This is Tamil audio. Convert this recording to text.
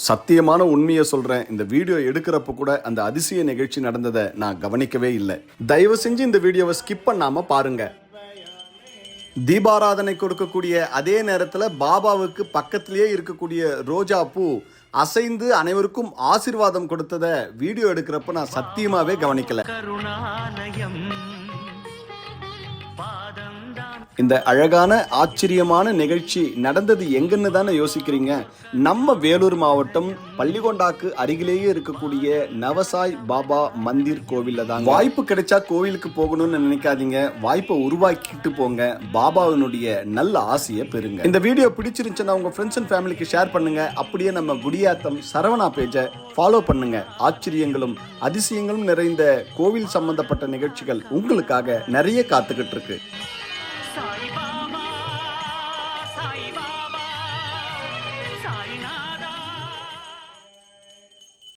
சத்தியமான உண்மையை சொல்றேன். இந்த வீடியோ எடுக்கிறப்ப கூட அந்த அதிசய நிகழ்ச்சி நடந்ததை நான் கவனிக்கவே இல்லை. தயவு செஞ்சு இந்த வீடியோவை ஸ்கிப் பண்ணாம பாருங்க. தீபாராதனை கொடுக்கக்கூடிய அதே நேரத்தில் பாபாவுக்கு பக்கத்திலேயே இருக்கக்கூடிய ரோஜா பூ அசைந்து அனைவருக்கும் ஆசீர்வாதம் கொடுத்ததை வீடியோ எடுக்கிறப்ப நான் சத்தியமாவே கவனிக்கல. இந்த அழகான ஆச்சரியமான நிகழ்ச்சி நடந்தது எங்கன்னு தானே யோசிக்கிறீங்க. நம்ம வேலூர் மாவட்டம் பள்ளிகொண்டாக்கு அருகிலேயே இருக்கக்கூடிய நவசாய் பாபா மந்திர் கோவில்ல தான். வாய்ப்பு கிடைச்சா கோவிலுக்கு போகணும்னு நினைக்காதீங்க, வாய்ப்பை உருவாக்கிட்டு போங்க. பாபாவினுடைய நல்ல ஆசையை பெறுங்க. இந்த வீடியோ பிடிச்சிருந்துச்சுன்னா உங்க ஃப்ரெண்ட்ஸ் அண்ட் ஃபேமிலிக்கு ஷேர் பண்ணுங்க. அப்படியே நம்ம குடியாத்தம் சரவணா பேஜை ஃபாலோ பண்ணுங்க. ஆச்சரியங்களும் அதிசயங்களும் நிறைந்த கோவில் சம்பந்தப்பட்ட நிகழ்ச்சிகள் உங்களுக்காக நிறைய காத்துக்கிட்டு இருக்கு.